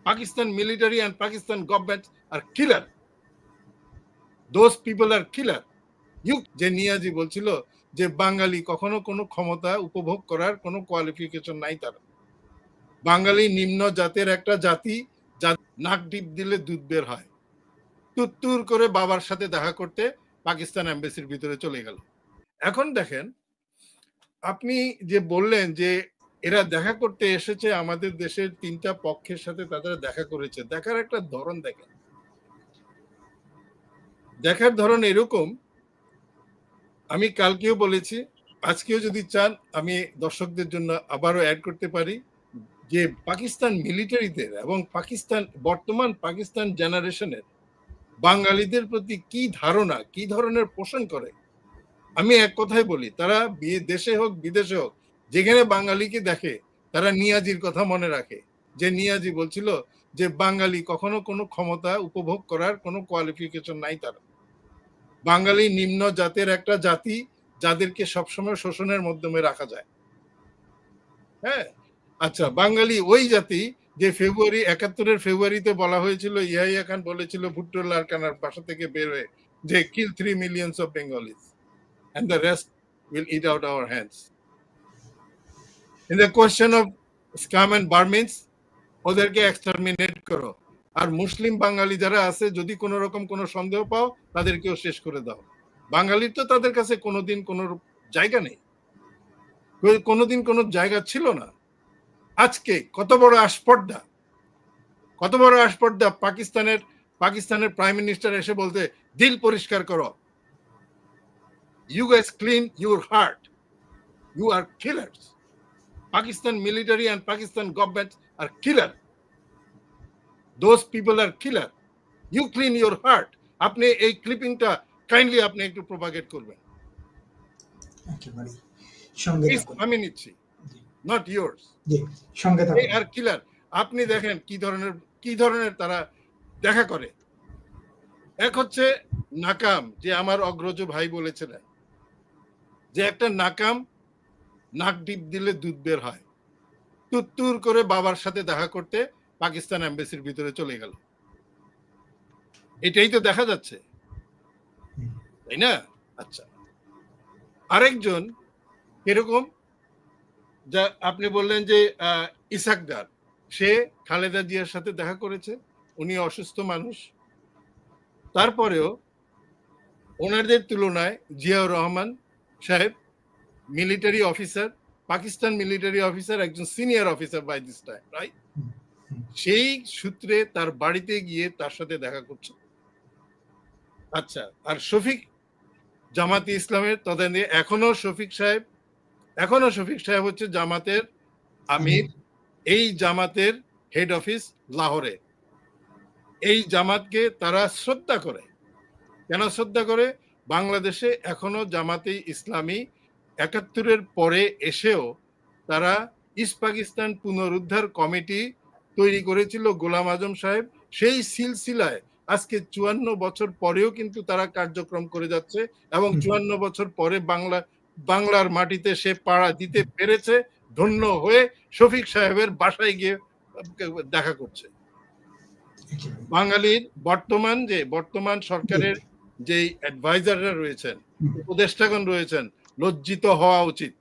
Pakistan military and Pakistan government are killer. Those people are killer. যে নিয়াজি বলছিল যে বাঙালি কখনো কোনো ক্ষমতা উপভোগ করার কোনো কোয়ালিফিকেশন নাই তার। বাঙালি নিম্ন জাতের একটা জাতি, যা নাক ডিপ দিলে দুধ বের হয়। তুত্তুর করে বাবার সাথে দেখা করতে পাকিস্তান এম্বাসির ভিতরে চলে গেল। এখন দেখেন, আপনি যে বললেন যে এরা দেখা করতে এসেছে আমাদের দেশের তিনটা পক্ষের সাথে, তাদের দেখা করেছে। দেখার একটা ধরন দেখেন, দেখার ধরন এরকম, আমি কালকেও বলেছি, আজকেও যদি চান আমি দর্শকদের জন্য আবারও অ্যাড করতে পারি, যে পাকিস্তান মিলিটারিদের এবং বর্তমান পাকিস্তান জেনারেশনের বাঙালিদের প্রতি কি ধারণা, কি ধরনের পোষণ করে। আমি এক কথাই বলি, তারা দেশে হোক বিদেশে হোক, যেখানে বাঙালিকে দেখে তারা নিয়াজির কথা মনে রাখে। যে নিয়াজি বলছিল যে বাঙালি কখনো কোনো ক্ষমতা উপভোগ করার কোনো কোয়ালিফিকেশন নাই তার। বাঙালি নিম্ন জাতের একটা জাতি, যাদেরকে সবসময় শোষণের মাধ্যমে রাখা যায়। হ্যাঁ, আচ্ছা, বাঙালি ওই জাতি যে ৭১ ফেব্রুয়ারিতে বলা হয়েছিল, ইয়াহিয়া খান বলেছিল ভুট্টো লারকানার বাসা থেকে বের হয়ে, যে কিল 3 millions of Bengalis and the rest will eat out our hands. In the question of scum and Burmese, ওদেরকে এক্সটারমিনেট করো, আর মুসলিম বাঙালি যারা আছে যদি কোনো রকম কোনো সন্দেহ পাও তাদেরকেও শেষ করে দাও। বাঙালির তো তাদের কাছে কোনোদিন কোনো জায়গা নেই, কোনোদিন কোনো জায়গা ছিল না। আজকে কত বড় আস্পর্ধা, কত বড় আস্পর্ধা পাকিস্তানের প্রাইম মিনিস্টার এসে বলতে, দিল পরিষ্কার করো, you guys clean your heart, you are killers. Pakistan military and Pakistan government are killer. Those people are killer. You clean your heart. আপনি এই ক্লিপিংটা কাইন্ডলি আপনি একটু প্রপাগেট করবেন। আমি নিচ্ছি, নট ইয়োর্স। এই আর কিলার, আপনি দেখেন কি ধরনের তারা দেখা করে। এক হচ্ছে নাকাম, যে আমার অগ্রজ ভাই বলেছিলেন যে একটা নাকাম নাক ডিপ দিলে দুধ বের হয়। তুত্তুর করে বাবার সাথে দেখা করতে পাকিস্তান এম্বাসির ভিতরে চলে গেল। এটাই তো দেখা যাচ্ছে, তাই না? আচ্ছা, আরেকজন এরকম, যা আপনি বললেন যে ইসাকদার, সে খালেদা জিয়ার সাথে দেখা করেছে, উনি অসুস্থ মানুষ, তারপরেও ওনাদের তুলনায় জিয়াউর রহমান সাহেব military officer, Pakistan military officer, একজন senior officer by this time, right? সেই সূত্রে তার বাড়িতে গিয়ে তার সাথে দেখা করছে। আচ্ছা, আর শফিক জামাতে ইসলামের তদানীন্তনে এখনো শফিক সাহেব হচ্ছে জামাতের আমির। এই জামাতের হেড অফিস লাহোরে। এই জামাতকে তারা শ্রদ্ধা করে। কেন শ্রদ্ধা করে? বাংলাদেশে এখনো জামাতে ইসলামী ৭১-এর পরে এসেও তারা ইস্ট পাকিস্তান পুনরুদ্ধার কমিটি তৈরি করেছিল গোলাম আজম সাহেব। সেই সিলসিলায় আজকে ৫৪ বছর পরেও কিন্তু তারা কার্যক্রম করে যাচ্ছে, এবং ৫৪ বছর পরে বাংলার মাটিতে সে পাড়া দিতে পেরেছে। ধন্য হয়ে শফিক সাহেবের বাসায় গিয়ে দেখা করছে। বাঙালির বর্তমান সরকারের যে অ্যাডভাইজাররা রয়েছেন, উপদেষ্টাগণ রয়েছেন, লজ্জিত হওয়া উচিত।